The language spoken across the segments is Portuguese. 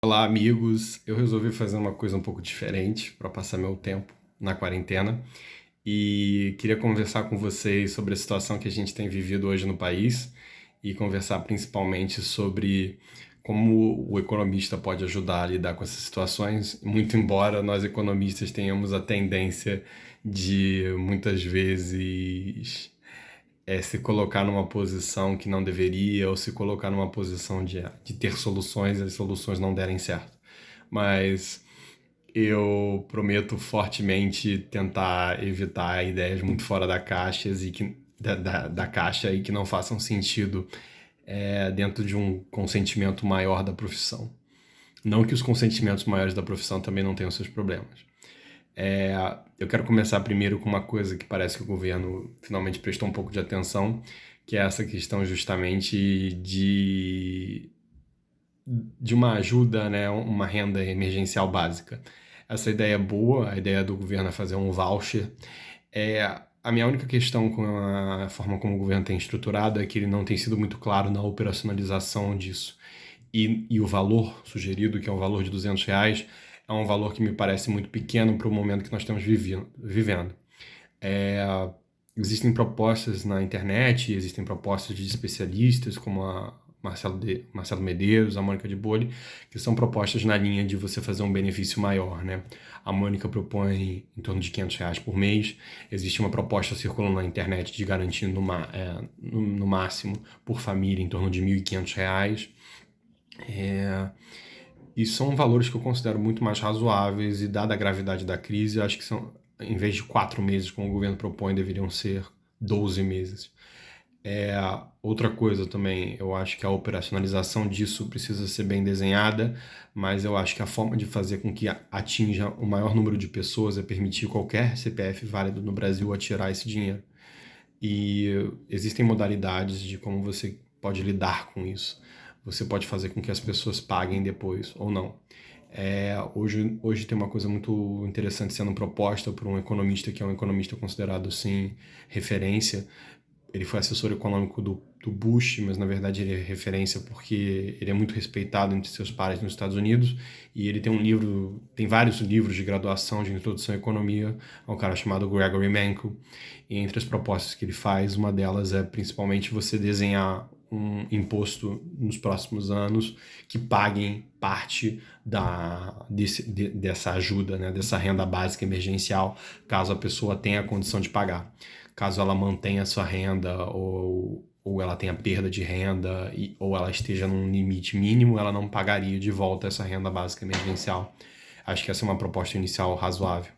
Olá, amigos. Eu resolvi fazer uma coisa um pouco diferente para passar meu tempo na quarentena e queria conversar com vocês sobre a situação que a gente tem vivido hoje no país e conversar principalmente sobre como o economista pode ajudar a lidar com essas situações, muito embora nós economistas tenhamos a tendência de muitas vezes se colocar numa posição que não deveria ou se colocar numa posição de ter soluções e as soluções não derem certo. Mas eu prometo fortemente tentar evitar ideias muito fora da caixa da caixa e que não façam sentido dentro de um consentimento maior da profissão. Não que os consentimentos maiores da profissão também não tenham seus problemas. Eu quero começar primeiro com uma coisa que parece que o governo finalmente prestou um pouco de atenção, que é essa questão justamente de uma ajuda, né, uma renda emergencial básica. Essa ideia é boa, a ideia do governo é fazer um voucher. A minha única questão com a forma como o governo tem estruturado é que ele não tem sido muito claro na operacionalização disso. E o valor sugerido, que é um valor de R$ 200, é um valor que me parece muito pequeno para o momento que nós estamos vivendo. É, Existem propostas na internet, existem propostas de especialistas, como a Marcelo Medeiros, a Mônica de Bolli, que são propostas na linha de você fazer um benefício maior, né? A Mônica propõe em torno de R$ 500 por mês. Existe uma proposta circulando na internet de garantir no máximo por família em torno de R$ 1.500. E são valores que eu considero muito mais razoáveis e, dada a gravidade da crise, eu acho que são, em vez de 4 meses, como o governo propõe, deveriam ser 12 meses. Outra coisa também, eu acho que a operacionalização disso precisa ser bem desenhada, mas eu acho que a forma de fazer com que atinja o maior número de pessoas é permitir qualquer CPF válido no Brasil a tirar esse dinheiro. E existem modalidades de como você pode lidar com isso. Você pode fazer com que as pessoas paguem depois ou não. Hoje tem uma coisa muito interessante sendo proposta por um economista que é um economista considerado, sim, referência. Ele foi assessor econômico do Bush, mas na verdade ele é referência porque ele é muito respeitado entre seus pares nos Estados Unidos, e ele tem vários livros de graduação de introdução à economia. É um cara chamado Gregory Mankiw, e entre as propostas que ele faz, uma delas é principalmente você desenhar um imposto nos próximos anos que paguem parte dessa ajuda, né, dessa renda básica emergencial, caso a pessoa tenha a condição de pagar. Caso ela mantenha sua renda ou ela tenha perda de renda ou ela esteja num limite mínimo, ela não pagaria de volta essa renda básica emergencial. Acho que essa é uma proposta inicial razoável.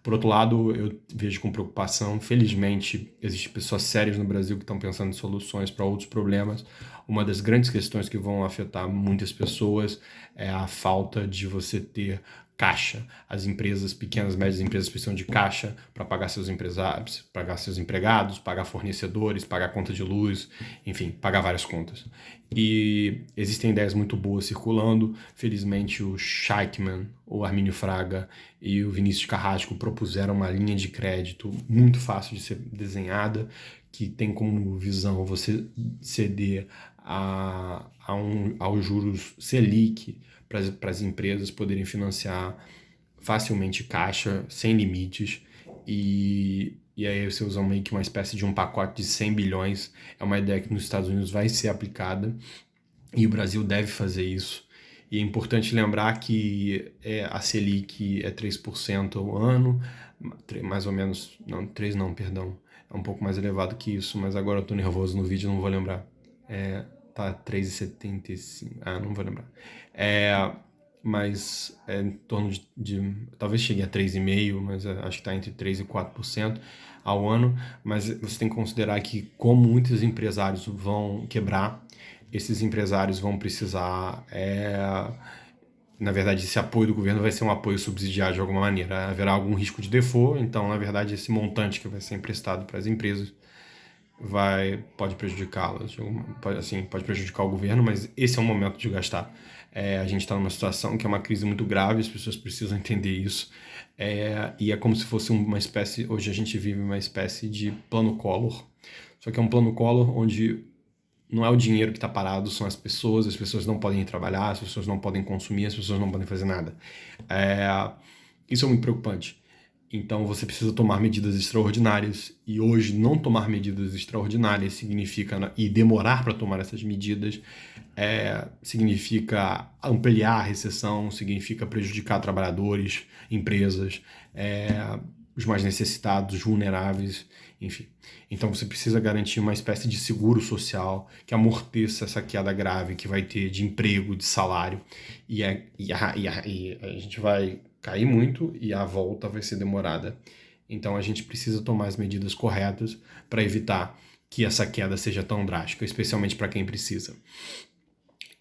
Por outro lado, eu vejo com preocupação, felizmente, existem pessoas sérias no Brasil que estão pensando em soluções para outros problemas. Uma das grandes questões que vão afetar muitas pessoas é a falta de você ter caixa. As empresas, pequenas e médias empresas, precisam de caixa para pagar seus empresários, pagar seus empregados, pagar fornecedores, pagar conta de luz, enfim, pagar várias contas. E existem ideias muito boas circulando. Felizmente, o Scheikman, o Armínio Fraga e o Vinícius Carrasco propuseram uma linha de crédito muito fácil de ser desenhada, que tem como visão você ceder aos juros Selic para as empresas poderem financiar facilmente caixa, sem limites, e aí você usa meio que uma espécie de um pacote de 100 bilhões. É uma ideia que nos Estados Unidos vai ser aplicada e o Brasil deve fazer isso. E é importante lembrar que a Selic é 3% ao ano, mais ou menos, não, 3 não, perdão, é um pouco mais elevado que isso, mas agora eu tô nervoso no vídeo, não vou lembrar. Tá 3,75, não vou lembrar. Mas é em torno talvez chegue a 3,5%, mas acho que está entre 3% e 4% ao ano. Mas você tem que considerar que, como muitos empresários vão quebrar, esses empresários vão precisar, na verdade, esse apoio do governo vai ser um apoio subsidiado de alguma maneira. Haverá algum risco de default, então, na verdade, esse montante que vai ser emprestado para as empresas pode prejudicá-las, pode prejudicar o governo, mas esse é o momento de gastar. A gente está numa situação que é uma crise muito grave, as pessoas precisam entender isso, e é como se fosse uma espécie, hoje a gente vive uma espécie de plano Collor, só que é um plano Collor onde não é o dinheiro que está parado, são as pessoas não podem ir trabalhar, as pessoas não podem consumir, as pessoas não podem fazer nada. É, isso é muito preocupante. Então você precisa tomar medidas extraordinárias, e hoje não tomar medidas extraordinárias significa, e demorar para tomar essas medidas, significa ampliar a recessão, significa prejudicar trabalhadores, empresas, os mais necessitados, os vulneráveis, enfim. Então você precisa garantir uma espécie de seguro social que amorteça essa queda grave que vai ter de emprego, de salário, e a gente vai cair muito e a volta vai ser demorada. Então a gente precisa tomar as medidas corretas para evitar que essa queda seja tão drástica, especialmente para quem precisa.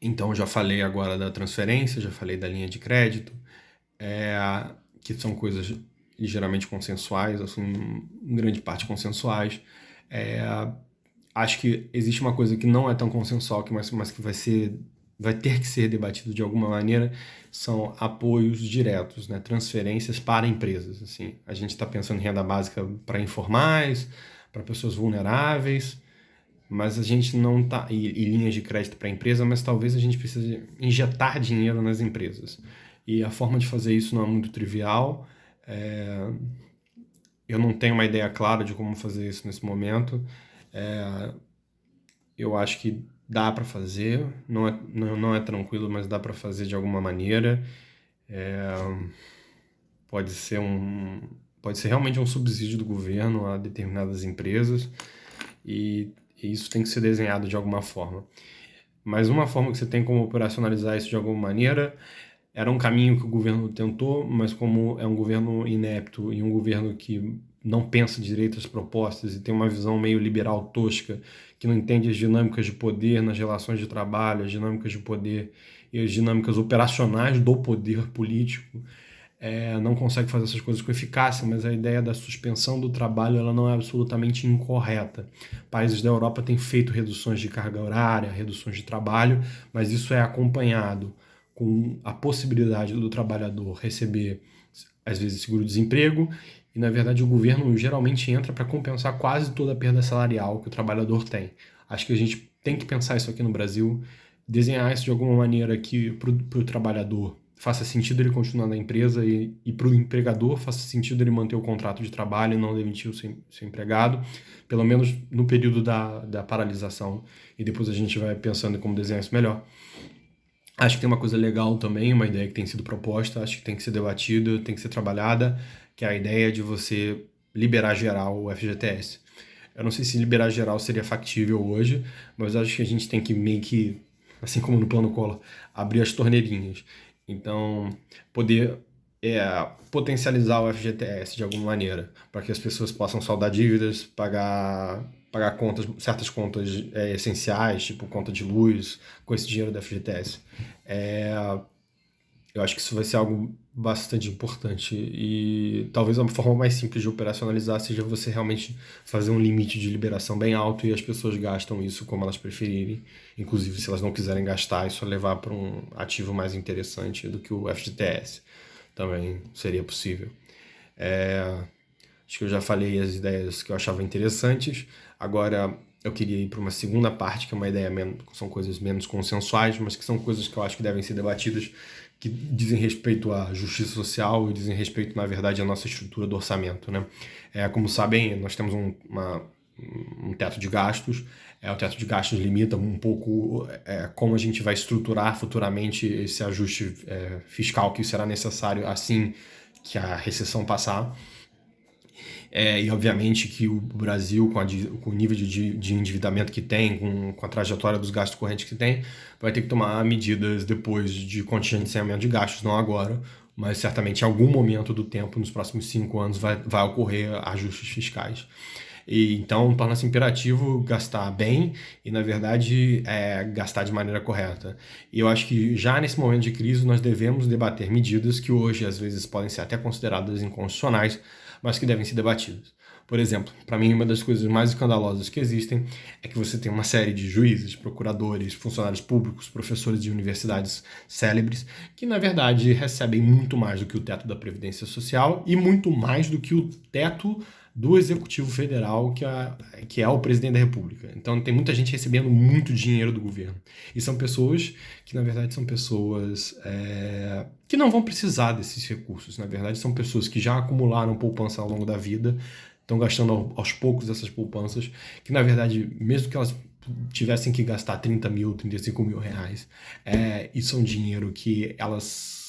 Então já falei agora da transferência, já falei da linha de crédito, que são coisas ligeiramente consensuais, assim, em grande parte consensuais. Acho que existe uma coisa que não é tão consensual, mas que vai ter que ser debatido de alguma maneira, são apoios diretos, né? Transferências para empresas. Assim. A gente está pensando em renda básica para informais, para pessoas vulneráveis, mas a gente não está... E linhas de crédito para empresa, mas talvez a gente precise injetar dinheiro nas empresas. E a forma de fazer isso não é muito trivial. Eu não tenho uma ideia clara de como fazer isso nesse momento. Eu acho que dá para fazer, não é tranquilo, mas dá para fazer de alguma maneira. Pode ser realmente um subsídio do governo a determinadas empresas, e isso tem que ser desenhado de alguma forma. Mas uma forma que você tem como operacionalizar isso de alguma maneira era um caminho que o governo tentou, mas como é um governo inepto e um governo que não pensa direito as propostas e tem uma visão meio liberal tosca, que não entende as dinâmicas de poder nas relações de trabalho, as dinâmicas de poder e as dinâmicas operacionais do poder político, não consegue fazer essas coisas com eficácia, mas a ideia da suspensão do trabalho ela não é absolutamente incorreta. Países da Europa têm feito reduções de carga horária, reduções de trabalho, mas isso é acompanhado com a possibilidade do trabalhador receber, às vezes, seguro-desemprego, e, na verdade, o governo geralmente entra para compensar quase toda a perda salarial que o trabalhador tem. Acho que a gente tem que pensar isso aqui no Brasil, desenhar isso de alguma maneira que para o trabalhador faça sentido ele continuar na empresa e para o empregador faça sentido ele manter o contrato de trabalho e não demitir o seu empregado, pelo menos no período da paralisação, e depois a gente vai pensando em como desenhar isso melhor. Acho que tem uma coisa legal também, uma ideia que tem sido proposta, acho que tem que ser debatida, tem que ser trabalhada, que é a ideia de você liberar geral o FGTS. Eu não sei se liberar geral seria factível hoje, mas acho que a gente tem que meio que, assim como no Plano Collor, abrir as torneirinhas. Então, poder potencializar o FGTS de alguma maneira, para que as pessoas possam saldar dívidas, pagar contas, certas contas essenciais, tipo conta de luz, com esse dinheiro do FGTS. Eu acho que isso vai ser algo bastante importante, e talvez a forma mais simples de operacionalizar seja você realmente fazer um limite de liberação bem alto e as pessoas gastam isso como elas preferirem. Inclusive, se elas não quiserem gastar, isso é levar para um ativo mais interessante do que o FGTS. Também seria possível. Acho que eu já falei as ideias que eu achava interessantes. Agora eu queria ir para uma segunda parte, que é uma ideia são coisas menos consensuais, mas que são coisas que eu acho que devem ser debatidas, que dizem respeito à justiça social e dizem respeito, na verdade, à nossa estrutura do orçamento, né? Como sabem, nós temos um teto de gastos. O teto de gastos limita um pouco como a gente vai estruturar futuramente esse ajuste fiscal que será necessário assim que a recessão passar. E obviamente que o Brasil, com o nível de endividamento que tem, com a trajetória dos gastos correntes que tem, vai ter que tomar medidas depois de contingenciamento de gastos, não agora, mas certamente em algum momento do tempo, nos próximos 5 anos, vai ocorrer ajustes fiscais. E então torna-se imperativo gastar bem e, na verdade, gastar de maneira correta. E eu acho que já nesse momento de crise nós devemos debater medidas que hoje às vezes podem ser até consideradas inconstitucionais, mas que devem ser debatidas. Por exemplo, para mim, uma das coisas mais escandalosas que existem é que você tem uma série de juízes, procuradores, funcionários públicos, professores de universidades célebres, que na verdade recebem muito mais do que o teto da Previdência Social e muito mais do que o teto do Executivo Federal, que é o presidente da República. Então tem muita gente recebendo muito dinheiro do governo. E são pessoas que, na verdade, são pessoas que não vão precisar desses recursos. Na verdade, são pessoas que já acumularam poupança ao longo da vida, estão gastando aos poucos essas poupanças, que, na verdade, mesmo que elas tivessem que gastar 30 mil, 35 mil reais, isso é um dinheiro que elas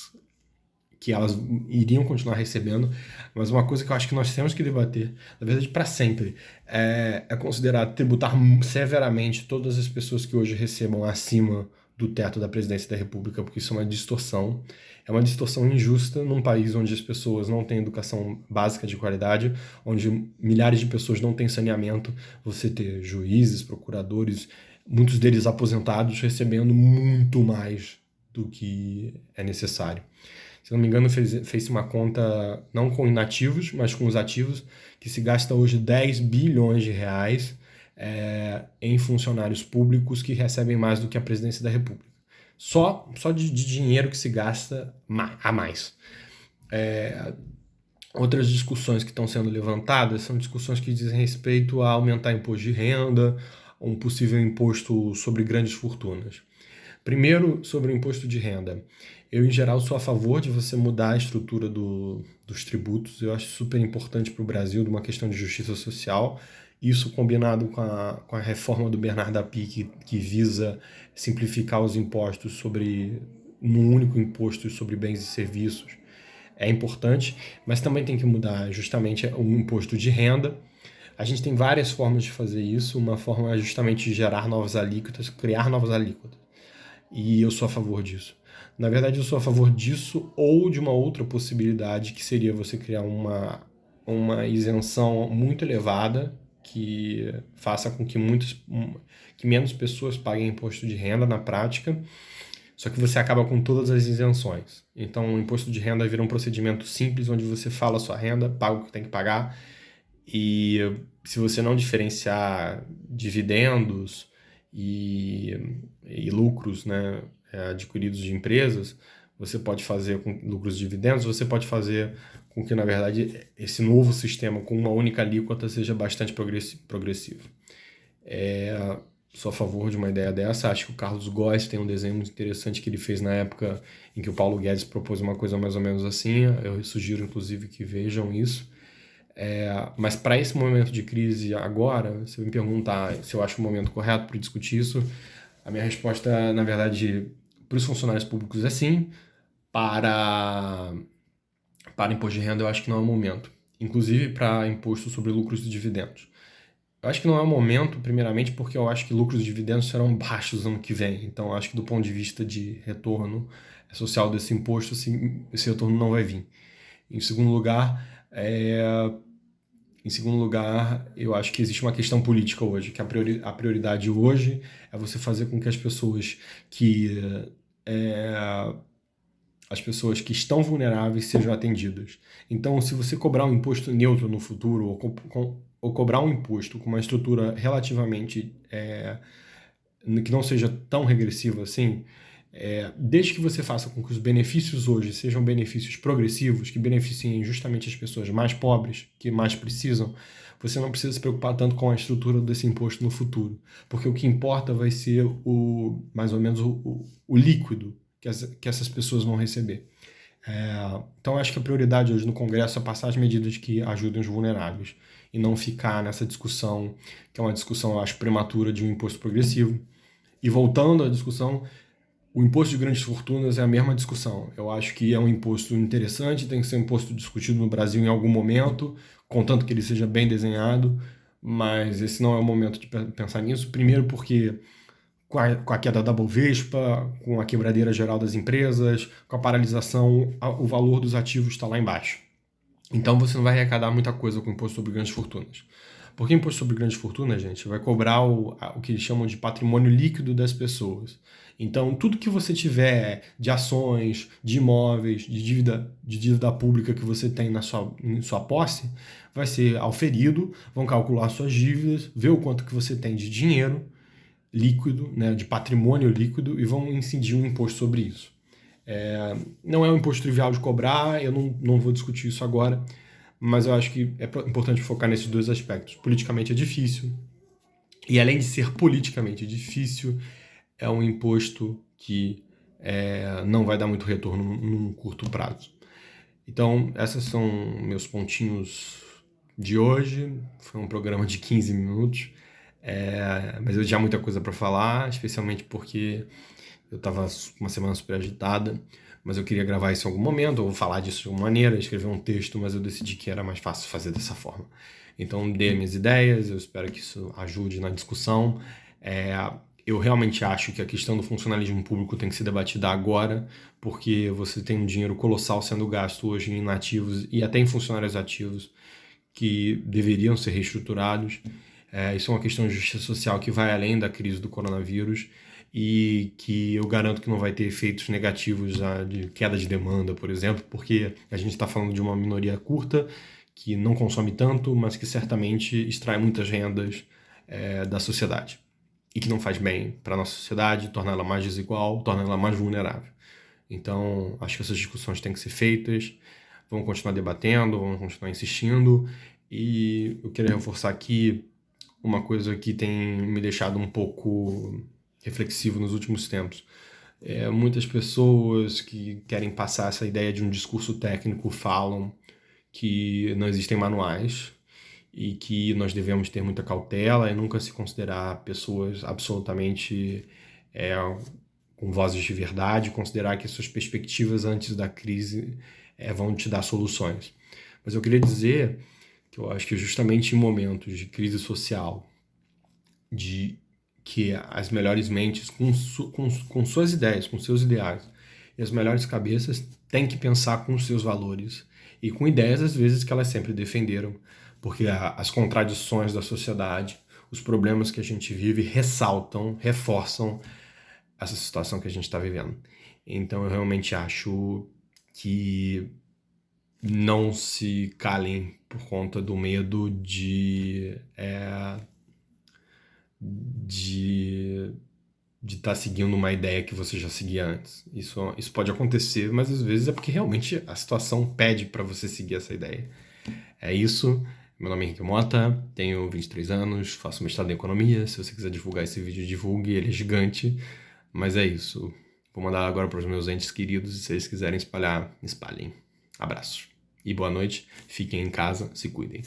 iriam continuar recebendo, mas uma coisa que eu acho que nós temos que debater, na verdade, para sempre, é considerar tributar severamente todas as pessoas que hoje recebam acima do teto da Presidência da República, porque isso é uma distorção injusta num país onde as pessoas não têm educação básica de qualidade, onde milhares de pessoas não têm saneamento, você ter juízes, procuradores, muitos deles aposentados, recebendo muito mais do que é necessário. Se não me engano, fez uma conta não com inativos, mas com os ativos, que se gasta hoje 10 bilhões de reais em funcionários públicos que recebem mais do que a Presidência da República. Só de dinheiro que se gasta a mais. Outras discussões que estão sendo levantadas são discussões que dizem respeito a aumentar imposto de renda, um possível imposto sobre grandes fortunas. Primeiro, sobre o imposto de renda. Eu, em geral, sou a favor de você mudar a estrutura dos tributos. Eu acho super importante para o Brasil, de uma questão de justiça social. Isso combinado com a reforma do Bernardo Api, que visa simplificar os impostos num único imposto sobre bens e serviços, é importante, mas também tem que mudar justamente o imposto de renda. A gente tem várias formas de fazer isso. Uma forma é justamente gerar novas alíquotas, criar novas alíquotas. E eu sou a favor disso. Na verdade, eu sou a favor disso ou de uma outra possibilidade, que seria você criar uma isenção muito elevada que faça com que menos pessoas paguem imposto de renda na prática, só que você acaba com todas as isenções. Então, o imposto de renda vira um procedimento simples, onde você fala a sua renda, paga o que tem que pagar, e se você não diferenciar dividendos e lucros, né, adquiridos de empresas, você pode fazer com lucros e dividendos, você pode fazer com que, na verdade, esse novo sistema com uma única alíquota seja bastante progressivo. Sou a favor de uma ideia dessa. Acho que o Carlos Góes tem um desenho muito interessante que ele fez na época em que o Paulo Guedes propôs uma coisa mais ou menos assim. Eu sugiro, inclusive, que vejam isso. Mas para esse momento de crise agora, se me perguntar se eu acho o momento correto para discutir isso, a minha resposta, na verdade, para os funcionários públicos é sim. Para imposto de renda, eu acho que não é o momento. Inclusive para imposto sobre lucros e dividendos. Eu acho que não é o momento, primeiramente, porque eu acho que lucros e dividendos serão baixos no ano que vem. Então, eu acho que do ponto de vista de retorno social desse imposto, esse retorno não vai vir. Em segundo lugar, eu acho que existe uma questão política hoje, que a prioridade hoje é você fazer com que as pessoas que estão vulneráveis sejam atendidas. Então, se você cobrar um imposto neutro no futuro, ou cobrar um imposto com uma estrutura relativamente que não seja tão regressiva assim, desde que você faça com que os benefícios hoje sejam benefícios progressivos, que beneficiem justamente as pessoas mais pobres, que mais precisam, você não precisa se preocupar tanto com a estrutura desse imposto no futuro, porque o que importa vai ser mais ou menos o líquido que essas pessoas vão receber. Então, acho que a prioridade hoje no Congresso é passar as medidas que ajudem os vulneráveis e não ficar nessa discussão, que é uma discussão, eu acho, prematura de um imposto progressivo. E voltando à discussão, o imposto de grandes fortunas é a mesma discussão. Eu acho que é um imposto interessante, tem que ser um imposto discutido no Brasil em algum momento, contanto que ele seja bem desenhado, mas esse não é o momento de pensar nisso. Primeiro porque com a queda da Bovespa, com a quebradeira geral das empresas, com a paralisação, o valor dos ativos está lá embaixo. Então você não vai arrecadar muita coisa com o imposto sobre grandes fortunas. Porque imposto sobre grandes fortunas, gente, vai cobrar o que eles chamam de patrimônio líquido das pessoas. Então, tudo que você tiver de ações, de imóveis, de dívida pública que você tem em sua posse, vai ser auferido, vão calcular suas dívidas, ver o quanto que você tem de dinheiro líquido, né, de patrimônio líquido, e vão incidir um imposto sobre isso. Não é um imposto trivial de cobrar, eu não vou discutir isso agora, mas eu acho que é importante focar nesses dois aspectos. Politicamente é difícil, e além de ser politicamente difícil, é um imposto que não vai dar muito retorno num curto prazo. Então, esses são meus pontinhos de hoje. Foi um programa de 15 minutos, mas eu tinha muita coisa para falar, especialmente porque eu estava uma semana super agitada, mas eu queria gravar isso em algum momento, ou falar disso de alguma maneira, escrever um texto, mas eu decidi que era mais fácil fazer dessa forma. Então, dei minhas ideias, eu espero que isso ajude na discussão. Eu realmente acho que a questão do funcionalismo público tem que ser debatida agora, porque você tem um dinheiro colossal sendo gasto hoje em inativos e até em funcionários ativos que deveriam ser reestruturados. Isso é uma questão de justiça social que vai além da crise do coronavírus e que eu garanto que não vai ter efeitos negativos de queda de demanda, por exemplo, porque a gente está falando de uma minoria curta que não consome tanto, mas que certamente extrai muitas rendas da sociedade e que não faz bem para a nossa sociedade, torna ela mais desigual, torna ela mais vulnerável. Então, acho que essas discussões têm que ser feitas, vamos continuar debatendo, vamos continuar insistindo, e eu queria reforçar aqui uma coisa que tem me deixado um pouco reflexivo nos últimos tempos. Muitas pessoas que querem passar essa ideia de um discurso técnico falam que não existem manuais e que nós devemos ter muita cautela e nunca se considerar pessoas absolutamente com vozes de verdade, considerar que suas perspectivas antes da crise vão te dar soluções. Mas eu queria dizer que eu acho que justamente em momentos de crise social, de que as melhores mentes com suas ideias, com seus ideais, e as melhores cabeças têm que pensar com os seus valores e com ideias, às vezes, que elas sempre defenderam, porque as contradições da sociedade, os problemas que a gente vive ressaltam, reforçam essa situação que a gente está vivendo. Então eu realmente acho que não se calem por conta do medo de estar seguindo uma ideia que você já seguia antes. Isso pode acontecer, mas às vezes é porque realmente a situação pede para você seguir essa ideia. É isso. Meu nome é Henrique Mota, tenho 23 anos, faço mestrado em economia. Se você quiser divulgar esse vídeo, divulgue, ele é gigante. Mas é isso. Vou mandar agora para os meus entes queridos e se eles quiserem espalhar, espalhem. Abraço. E boa noite. Fiquem em casa, se cuidem.